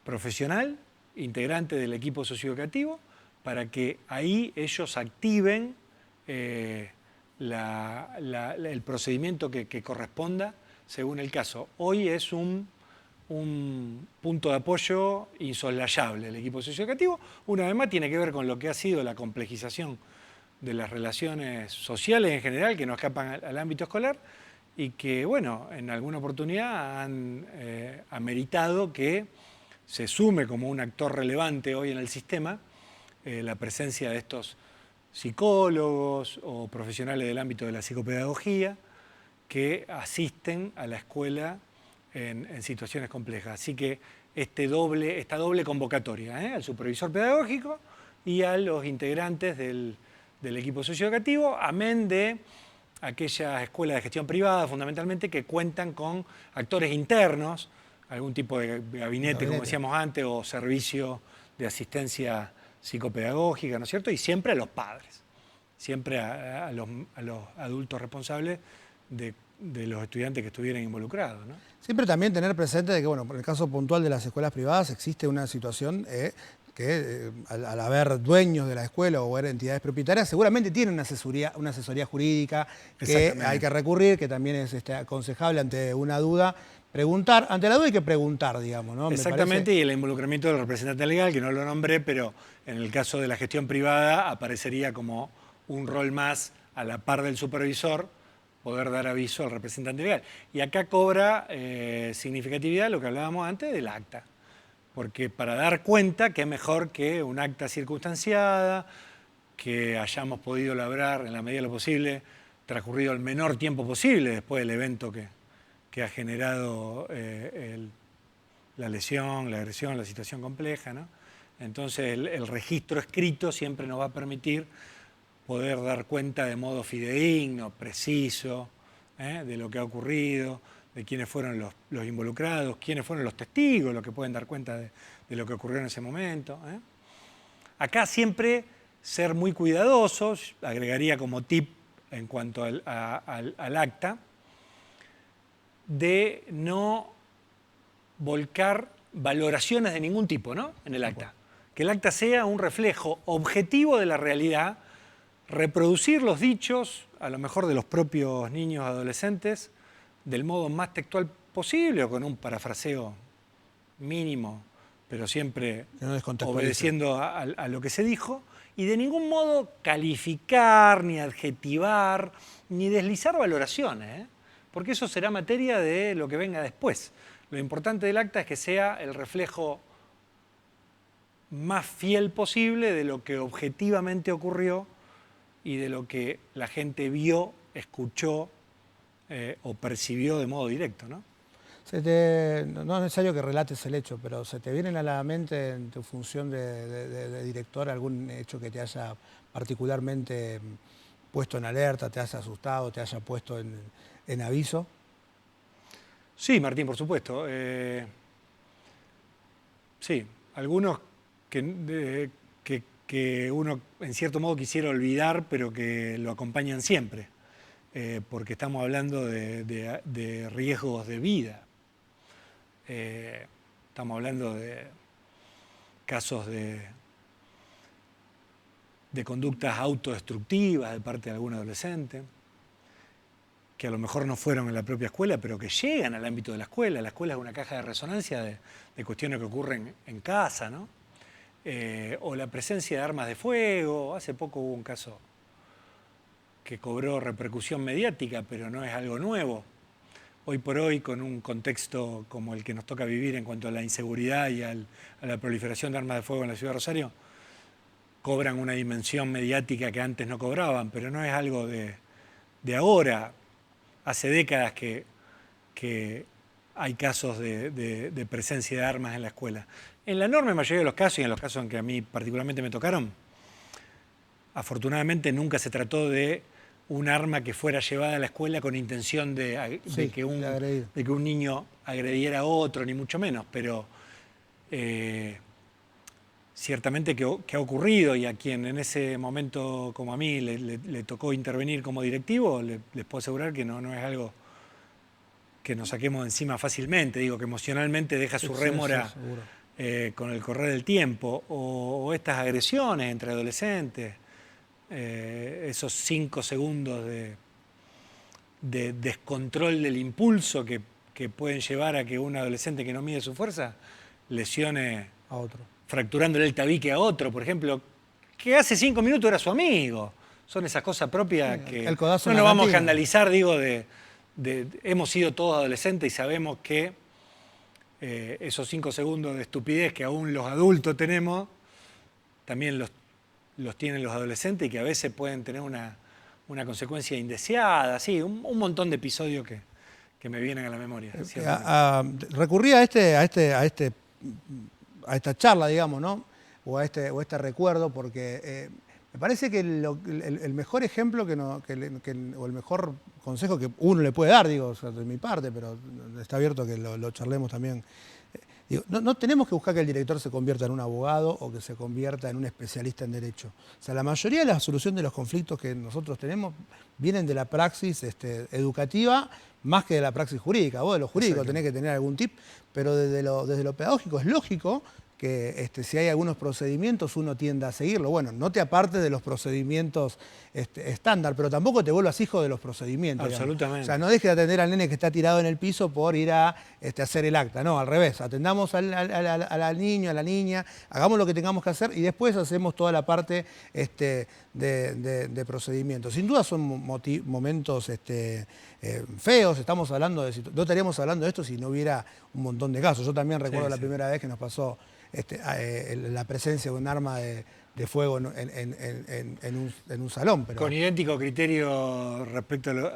profesional, integrante del equipo socioeducativo, para que ahí ellos activen el procedimiento que corresponda según el caso. Hoy es un punto de apoyo insoslayable el equipo socioeducativo. Una vez más tiene que ver con lo que ha sido la complejización de las relaciones sociales en general, que no escapan al ámbito escolar, y que, bueno, en alguna oportunidad han ameritado que se sume como un actor relevante hoy en el sistema la presencia de estos psicólogos o profesionales del ámbito de la psicopedagogía que asisten a la escuela en situaciones complejas. Así que esta doble convocatoria, al supervisor pedagógico y a los integrantes del equipo socioeducativo, amén de aquellas escuelas de gestión privada, fundamentalmente, que cuentan con actores internos, algún tipo de gabinete, como decíamos antes, o servicio de asistencia psicopedagógica, ¿no es cierto? Y siempre a los padres, siempre a los adultos responsables de los estudiantes que estuvieran involucrados, ¿no? Siempre también tener presente de que, bueno, en el caso puntual de las escuelas privadas existe una situación que al haber dueños de la escuela o haber entidades propietarias, seguramente tienen una asesoría jurídica que hay que recurrir, que también es aconsejable ante una duda. Preguntar, ante la duda hay que preguntar, digamos, ¿no? Exactamente, y el involucramiento del representante legal, que no lo nombré, pero en el caso de la gestión privada aparecería como un rol más a la par del supervisor, poder dar aviso al representante legal. Y acá cobra significatividad lo que hablábamos antes del acta. Porque para dar cuenta, qué mejor que un acta circunstanciada, que hayamos podido labrar en la medida de lo posible, transcurrido el menor tiempo posible después del evento que ha generado la lesión, la agresión, la situación compleja, ¿no? Entonces el registro escrito siempre nos va a permitir poder dar cuenta de modo fidedigno, preciso, de lo que ha ocurrido, de quiénes fueron los involucrados, quiénes fueron los testigos, los que pueden dar cuenta de lo que ocurrió en ese momento. Acá siempre ser muy cuidadosos, agregaría como tip en cuanto al acta, de no volcar valoraciones de ningún tipo, ¿no?, en el acta. Que el acta sea un reflejo objetivo de la realidad, reproducir los dichos, a lo mejor de los propios niños y adolescentes, del modo más textual posible o con un parafraseo mínimo, pero siempre obedeciendo a lo que se dijo, y de ningún modo calificar, ni adjetivar, ni deslizar valoraciones, porque eso será materia de lo que venga después. Lo importante del acta es que sea el reflejo más fiel posible de lo que objetivamente ocurrió y de lo que la gente vio, escuchó o percibió de modo directo, ¿no? No es necesario que relates el hecho, pero ¿se te viene a la mente en tu función de director algún hecho que te haya particularmente puesto en alerta, te haya asustado, te haya puesto en aviso? Sí, Martín, por supuesto. Sí, algunos que uno en cierto modo quisiera olvidar, pero que lo acompañan siempre, porque estamos hablando de riesgos de vida. Estamos hablando de casos de conductas autodestructivas de parte de algún adolescente, que a lo mejor no fueron en la propia escuela, pero que llegan al ámbito de la escuela. La escuela es una caja de resonancia de cuestiones que ocurren en casa, ¿no? O la presencia de armas de fuego. Hace poco hubo un caso que cobró repercusión mediática, pero no es algo nuevo. Hoy por hoy, con un contexto como el que nos toca vivir en cuanto a la inseguridad y a la proliferación de armas de fuego en la ciudad de Rosario, cobran una dimensión mediática que antes no cobraban, pero no es algo de ahora. Hace décadas que hay casos de presencia de armas en la escuela. En la enorme mayoría de los casos, y en los casos en que a mí particularmente me tocaron, afortunadamente nunca se trató de un arma que fuera llevada a la escuela con intención de que un niño agrediera a otro, ni mucho menos, pero ciertamente que ha ocurrido, y a quien en ese momento, como a mí, le tocó intervenir como directivo, les puedo asegurar que no es algo que nos saquemos de encima fácilmente. Digo, que emocionalmente deja su rémora con el correr del tiempo, o estas agresiones entre adolescentes, esos 5 segundos de descontrol del impulso que pueden llevar a que un adolescente que no mide su fuerza lesione a otro, fracturándole el tabique a otro, por ejemplo, que hace 5 minutos era su amigo. Son esas cosas propias que no nos vamos a escandalizar, digo, hemos sido todos adolescentes y sabemos que esos 5 segundos de estupidez que aún los adultos tenemos, también los tienen los adolescentes, y que a veces pueden tener una consecuencia indeseada, sí, un montón de episodios que me vienen a la memoria. Recurrí a esta charla, digamos, ¿no? O a este recuerdo, porque me parece que el mejor ejemplo o el mejor consejo que uno le puede dar, digo, o sea, de mi parte, pero está abierto a que lo charlemos también. Digo, no tenemos que buscar que el director se convierta en un abogado o que se convierta en un especialista en derecho. O sea, la mayoría de la solución de los conflictos que nosotros tenemos vienen de la praxis educativa más que de la praxis jurídica. Vos de lo jurídico tenés que tener algún tip, pero desde lo pedagógico es lógico que si hay algunos procedimientos uno tienda a seguirlo. Bueno, no te apartes de los procedimientos estándar, pero tampoco te vuelvas hijo de los procedimientos. Absolutamente. Digamos. O sea, no dejes de atender al nene que está tirado en el piso por ir a hacer el acta. No, al revés. Atendamos al niño, a la niña, hagamos lo que tengamos que hacer y después hacemos toda la parte de procedimientos. Sin duda son momentos feos. Estamos hablando no estaríamos hablando de esto si no hubiera un montón de casos. Yo también recuerdo la primera vez que nos pasó la presencia de un arma de fuego en un salón. Pero... Con idéntico criterio respecto a lo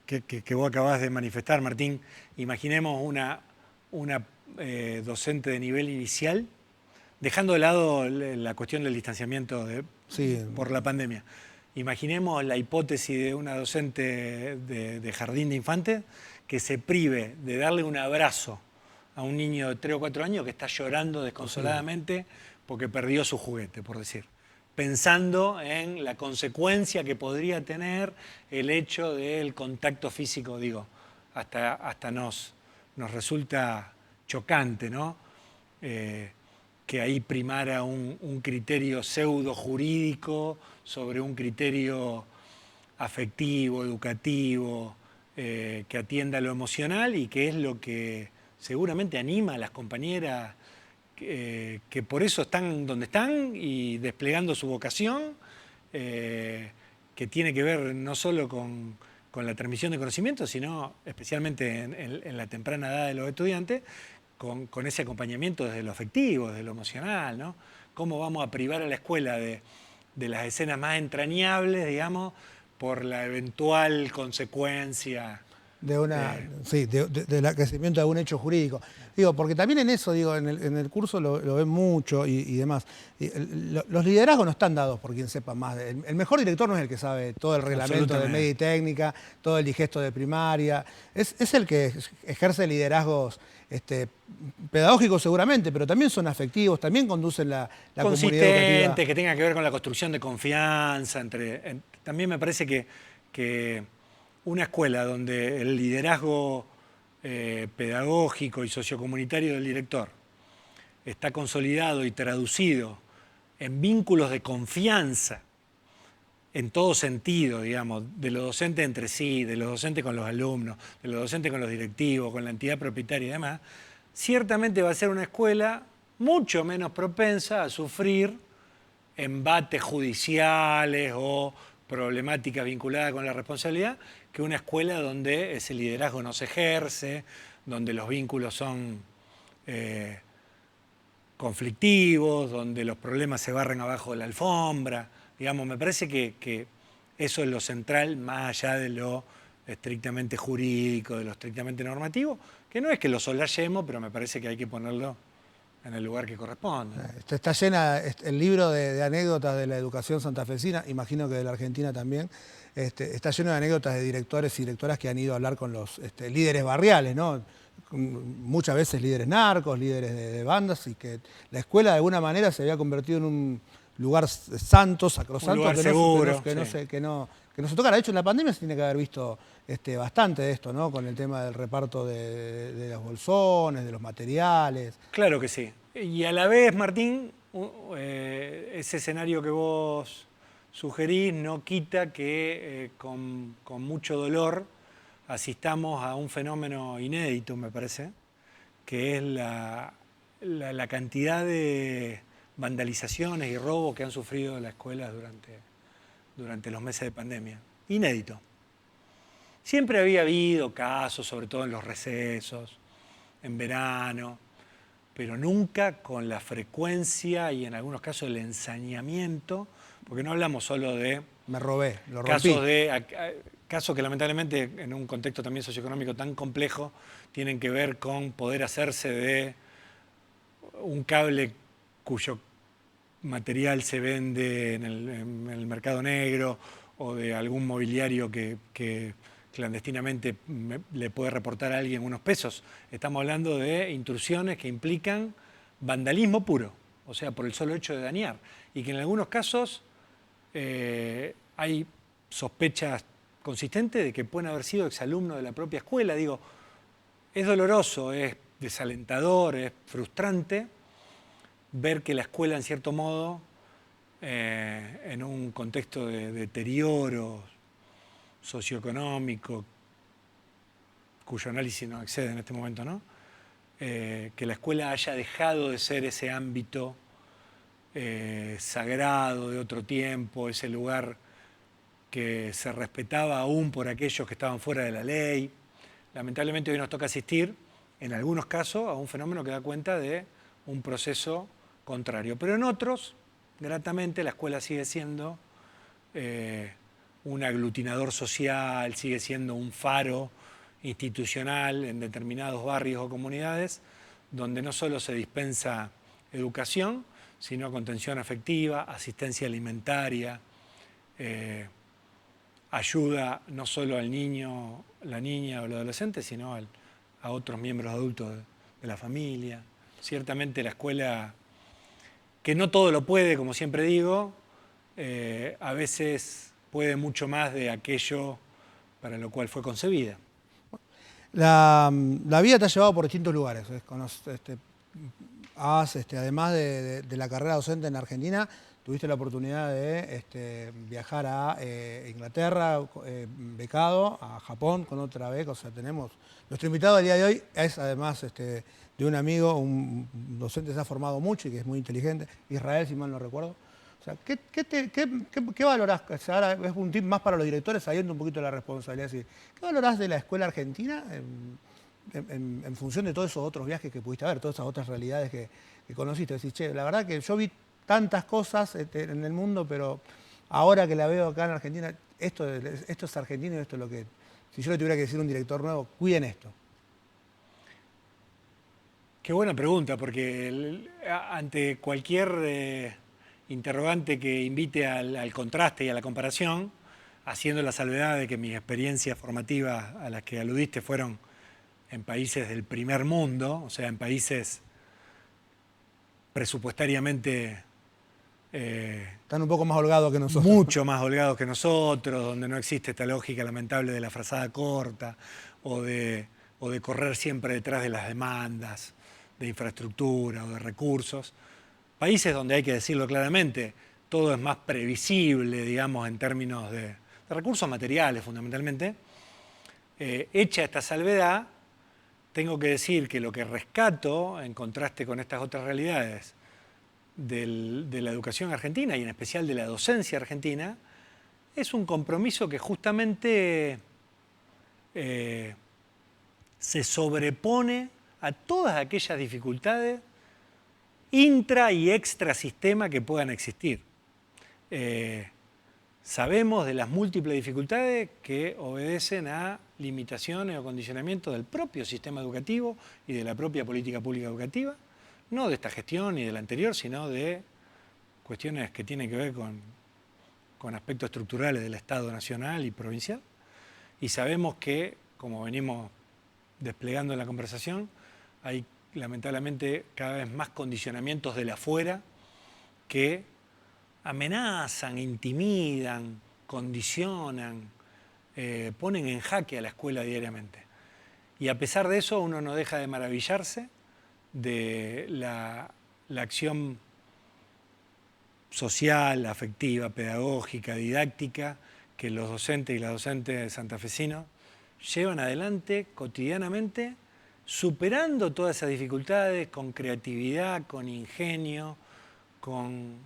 que vos acabás de manifestar, Martín, imaginemos una docente de nivel inicial, dejando de lado la cuestión del distanciamiento por la pandemia. Imaginemos la hipótesis de una docente de jardín de infantes que se prive de darle un abrazo a un niño de 3 o 4 años que está llorando desconsoladamente porque perdió su juguete, por decir. Pensando en la consecuencia que podría tener el hecho del contacto físico, digo, hasta nos resulta chocante, ¿no? Que ahí primara un criterio pseudo jurídico sobre un criterio afectivo, educativo, que atienda lo emocional y que es lo que seguramente anima a las compañeras que por eso están donde están y desplegando su vocación, que tiene que ver no solo con la transmisión de conocimientos, sino especialmente en la temprana edad de los estudiantes, con ese acompañamiento desde lo afectivo, desde lo emocional, ¿no? ¿Cómo vamos a privar a la escuela de las escenas más entrañables, digamos, por la eventual consecuencia del crecimiento de algún hecho jurídico? Digo, porque también en eso, digo, en el curso lo ven mucho y demás. Los liderazgos no están dados por quien sepa más. El mejor director no es el que sabe todo el reglamento de media y técnica, todo el digesto de primaria. Es el que ejerce liderazgos pedagógicos seguramente, pero también son afectivos, también conducen la comunidad educativa. Que tenga que ver con la construcción de confianza. También me parece que una escuela donde el liderazgo pedagógico y sociocomunitario del director está consolidado y traducido en vínculos de confianza en todo sentido, digamos, de los docentes entre sí, de los docentes con los alumnos, de los docentes con los directivos, con la entidad propietaria y demás, ciertamente va a ser una escuela mucho menos propensa a sufrir embates judiciales o problemáticas vinculadas con la responsabilidad que una escuela donde ese liderazgo no se ejerce, donde los vínculos son conflictivos, donde los problemas se barren abajo de la alfombra. Digamos, me parece que eso es lo central, más allá de lo estrictamente jurídico, de lo estrictamente normativo, que no es que lo soslayemos, pero me parece que hay que ponerlo en el lugar que corresponde. Está llena el libro de anécdotas de la educación santafesina, imagino que de la Argentina también, está lleno de anécdotas de directores y directoras que han ido a hablar con los líderes barriales, ¿no? Muchas veces líderes narcos, líderes de bandas, y que la escuela de alguna manera se había convertido en un lugar santo, sacrosanto, un lugar seguro, que no se tocara. De hecho, en la pandemia se tiene que haber visto bastante de esto, ¿no? Con el tema del reparto de los bolsones, de los materiales. Claro que sí. Y a la vez, Martín, ese escenario que vos sugerís no quita que con mucho dolor asistamos a un fenómeno inédito, me parece, que es la cantidad de vandalizaciones y robos que han sufrido las escuelas durante los meses de pandemia. Inédito. Siempre había habido casos, sobre todo en los recesos, en verano, pero nunca con la frecuencia y en algunos casos el ensañamiento, porque no hablamos solo de me robé, lo rompí. casos de casos que lamentablemente en un contexto también socioeconómico tan complejo tienen que ver con poder hacerse de un cable cuyo material se vende en el mercado negro o de algún mobiliario que clandestinamente le puede reportar a alguien unos pesos. Estamos hablando de intrusiones que implican vandalismo puro, o sea, por el solo hecho de dañar. Y que en algunos casos hay sospechas consistentes de que pueden haber sido exalumnos de la propia escuela. Digo, es doloroso, es desalentador, es frustrante ver que la escuela, en cierto modo, en un contexto de deterioro socioeconómico, cuyo análisis no excede en este momento, ¿no? Que la escuela haya dejado de ser ese ámbito sagrado de otro tiempo, ese lugar que se respetaba aún por aquellos que estaban fuera de la ley. Lamentablemente hoy nos toca asistir, en algunos casos, a un fenómeno que da cuenta de un proceso contrario. Pero en otros, gratamente, la escuela sigue siendo un aglutinador social, sigue siendo un faro institucional en determinados barrios o comunidades, donde no solo se dispensa educación, sino contención afectiva, asistencia alimentaria, ayuda no solo al niño, la niña o el adolescente, sino a otros miembros adultos de la familia. Ciertamente la escuela, que no todo lo puede, como siempre digo, a veces puede mucho más de aquello para lo cual fue concebida. La vida te ha llevado por distintos lugares. Además de la carrera docente en Argentina, tuviste la oportunidad de viajar a Inglaterra, becado, a Japón con otra beca. O sea, tenemos... Nuestro invitado del día de hoy es además de un amigo, un docente que se ha formado mucho y que es muy inteligente, Israel, si mal no recuerdo. O sea, ¿qué valorás? O sea, ahora es un tip más para los directores, sabiendo un poquito de la responsabilidad. ¿Qué valorás de la escuela argentina en función de todos esos otros viajes que pudiste ver, todas esas otras realidades que conociste? Decís, che, la verdad que yo vi tantas cosas en el mundo, pero ahora que la veo acá en Argentina, esto es argentino y esto es lo que... Si yo le tuviera que decir a un director nuevo, cuiden esto. Qué buena pregunta, porque ante cualquier interrogante que invite al contraste y a la comparación, haciendo la salvedad de que mis experiencias formativas a las que aludiste fueron en países del primer mundo, o sea, en países presupuestariamente Están un poco más holgados que nosotros. mucho más holgados que nosotros, donde no existe esta lógica lamentable de la frazada corta o de correr siempre detrás de las demandas de infraestructura o de recursos. Países donde, hay que decirlo claramente, todo es más previsible, digamos, en términos de recursos materiales fundamentalmente. Hecha esta salvedad, tengo que decir que lo que rescato, en contraste con estas otras realidades de la educación argentina y en especial de la docencia argentina, es un compromiso que justamente se sobrepone a todas aquellas dificultades intra y extra sistema que puedan existir. Sabemos de las múltiples dificultades que obedecen a limitaciones o condicionamientos del propio sistema educativo y de la propia política pública educativa, no de esta gestión ni de la anterior, sino de cuestiones que tienen que ver con aspectos estructurales del Estado nacional y provincial. Y sabemos que, como venimos desplegando en la conversación, hay lamentablemente cada vez más condicionamientos de la afuera que amenazan, intimidan, condicionan, ponen en jaque a la escuela diariamente. Y a pesar de eso, uno no deja de maravillarse de la acción social, afectiva, pedagógica, didáctica que los docentes y las docentes santafesinos llevan adelante cotidianamente, superando todas esas dificultades con creatividad, con ingenio, con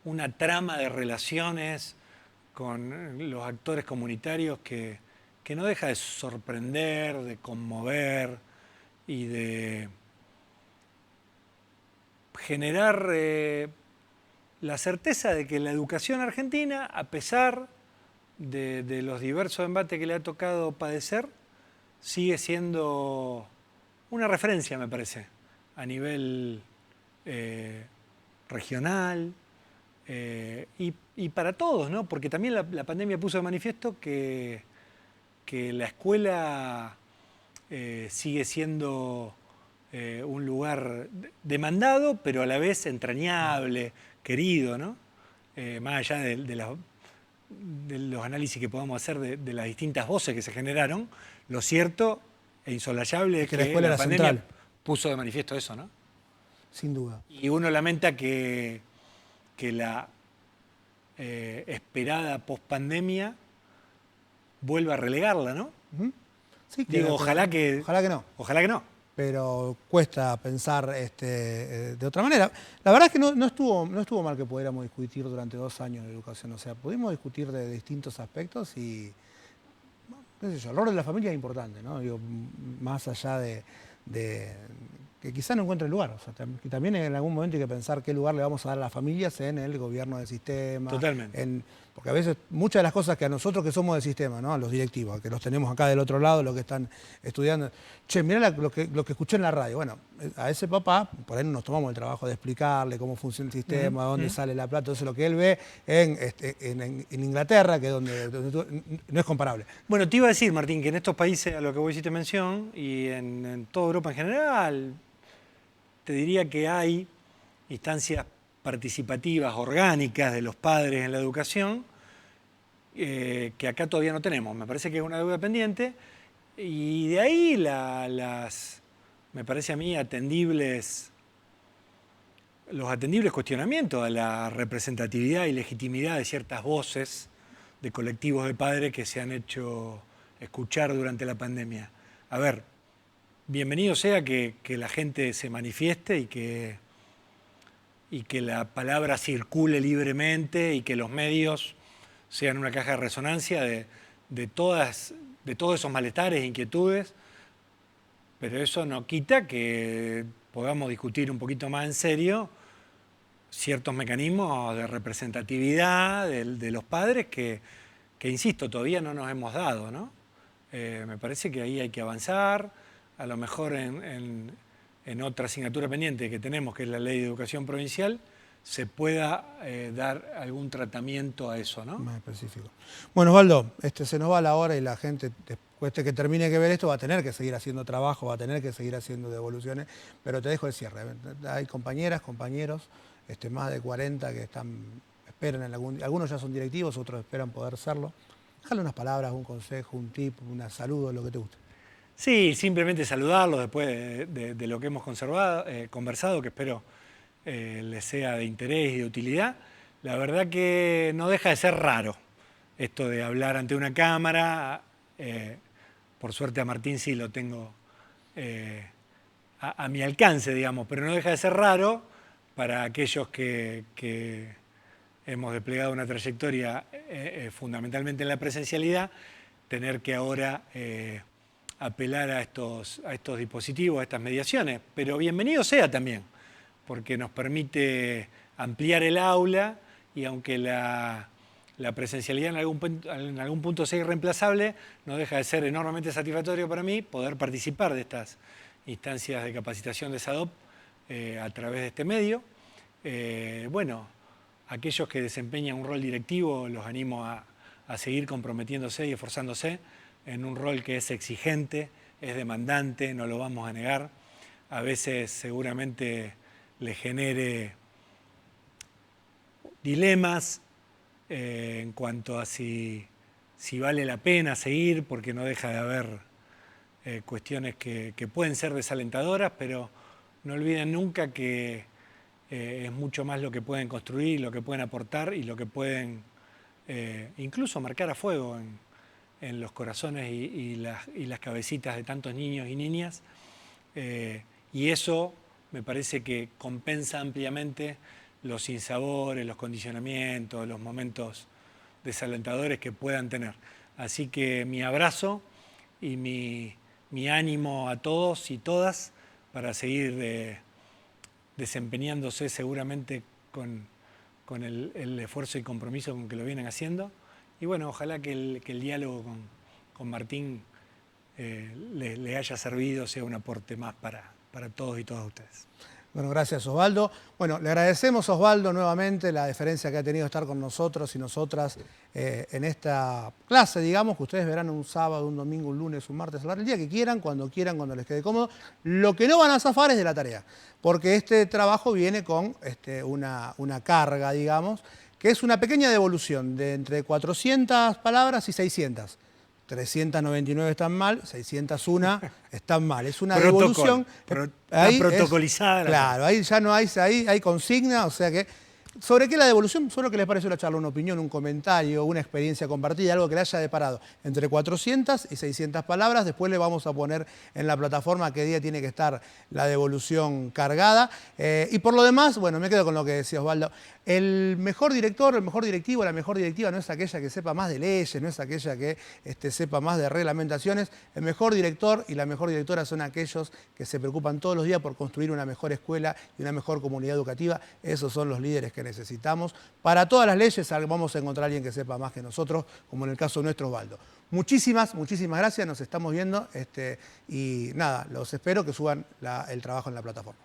una trama de relaciones con los actores comunitarios que no deja de sorprender, de conmover y de generar la certeza de que la educación argentina, a pesar de los diversos embates que le ha tocado padecer, sigue siendo una referencia, me parece, a nivel regional y para todos, ¿no? Porque también la pandemia puso de manifiesto que la escuela sigue siendo un lugar demandado, pero a la vez entrañable, querido, ¿no? Más allá de los análisis que podamos hacer de las distintas voces que se generaron, lo cierto e insolayable es que la que escuela la era pandemia central, puso de manifiesto eso, ¿no? sin duda. Y uno lamenta que la esperada pospandemia vuelva a relegarla, ¿no? Sí, Digo, ojalá que no. Ojalá que no. Pero cuesta pensar de otra manera. La verdad es que no estuvo mal que pudiéramos discutir durante 2 años de educación. O sea, pudimos discutir de distintos aspectos y, qué sé yo, el rol de la familia es importante, ¿no? Digo, más allá de que quizá no encuentre lugar. O sea, que también en algún momento hay que pensar qué lugar le vamos a dar a las familias en el gobierno del sistema. Totalmente. Porque a veces muchas de las cosas que a nosotros que somos del sistema, ¿no? A los directivos, que los tenemos acá del otro lado, los que están estudiando, che, mirá lo que escuché en la radio. Bueno, a ese papá, por ahí no nos tomamos el trabajo de explicarle cómo funciona el sistema, dónde sale la plata, entonces lo que él ve en Inglaterra, que es donde no es comparable. Bueno, te iba a decir, Martín, que en estos países a los que vos hiciste mención y en toda Europa en general, te diría que hay instancias participativas, orgánicas de los padres en la educación, que acá todavía no tenemos. Me parece que es una deuda pendiente y de ahí me parece a mí, los atendibles cuestionamientos a la representatividad y legitimidad de ciertas voces de colectivos de padres que se han hecho escuchar durante la pandemia. A ver, bienvenido sea que la gente se manifieste y que la palabra circule libremente y que los medios sean una caja de resonancia de todos esos malestares e inquietudes, pero eso no quita que podamos discutir un poquito más en serio ciertos mecanismos de representatividad de los padres que, insisto, todavía no nos hemos dado, ¿no? Me parece que ahí hay que avanzar, a lo mejor en otra asignatura pendiente que tenemos, que es la Ley de Educación Provincial, se pueda dar algún tratamiento a eso, ¿no? Más específico. Bueno, Osvaldo, se nos va la hora y la gente, después de que termine que ver esto, va a tener que seguir haciendo trabajo, va a tener que seguir haciendo devoluciones, pero te dejo el cierre. Hay compañeras, compañeros, más de 40 que esperan algunos ya son directivos, otros esperan poder serlo. Déjale unas palabras, un consejo, un tip, un saludo, lo que te guste. Sí, simplemente saludarlos después de lo que hemos conversado, que espero les sea de interés y de utilidad. La verdad que no deja de ser raro esto de hablar ante una cámara. Por suerte a Martín sí lo tengo a mi alcance, digamos, pero no deja de ser raro para aquellos que hemos desplegado una trayectoria fundamentalmente en la presencialidad, tener que ahora apelar a estos dispositivos, a estas mediaciones. Pero bienvenido sea también, porque nos permite ampliar el aula y aunque la presencialidad en algún punto sea irreemplazable, no deja de ser enormemente satisfactorio para mí poder participar de estas instancias de capacitación de SADOP a través de este medio. Bueno, aquellos que desempeñan un rol directivo los animo a seguir comprometiéndose y esforzándose en un rol que es exigente, es demandante, no lo vamos a negar. A veces seguramente le genere dilemas en cuanto a si vale la pena seguir, porque no deja de haber cuestiones que pueden ser desalentadoras, pero no olviden nunca que es mucho más lo que pueden construir, lo que pueden aportar y lo que pueden incluso marcar a fuego en los corazones y las cabecitas de tantos niños y niñas. Y eso me parece que compensa ampliamente los sinsabores, los condicionamientos, los momentos desalentadores que puedan tener. Así que mi abrazo y mi ánimo a todos y todas para seguir desempeñándose seguramente con el esfuerzo y compromiso con que lo vienen haciendo Y bueno, ojalá que el diálogo con Martín le haya servido, sea un aporte más para todos y todas ustedes. Bueno, gracias Osvaldo. Bueno, le agradecemos a Osvaldo nuevamente la deferencia que ha tenido estar con nosotros y nosotras en esta clase, digamos, que ustedes verán un sábado, un domingo, un lunes, un martes, el día que quieran, cuando les quede cómodo. Lo que no van a zafar es de la tarea, porque este trabajo viene con una carga, digamos, que es una pequeña devolución de entre 400 palabras y 600. 399 están mal, 601 están mal. Es una devolución. Ahí protocolizada. Claro, ahí ya no hay consigna, o sea que... ¿Sobre qué la devolución? Solo que les pareció la charla, una opinión, un comentario, una experiencia compartida, algo que le haya deparado entre 400 y 600 palabras. Después le vamos a poner en la plataforma qué día tiene que estar la devolución cargada. Y por lo demás, bueno, me quedo con lo que decía Osvaldo. El mejor director, el mejor directivo, la mejor directiva no es aquella que sepa más de leyes, no es aquella que sepa más de reglamentaciones. El mejor director y la mejor directora son aquellos que se preocupan todos los días por construir una mejor escuela y una mejor comunidad educativa. Esos son los líderes que necesitamos. Para todas las leyes vamos a encontrar a alguien que sepa más que nosotros, como en el caso de nuestro Osvaldo. Muchísimas gracias, nos estamos viendo y nada, los espero que suban el trabajo en la plataforma.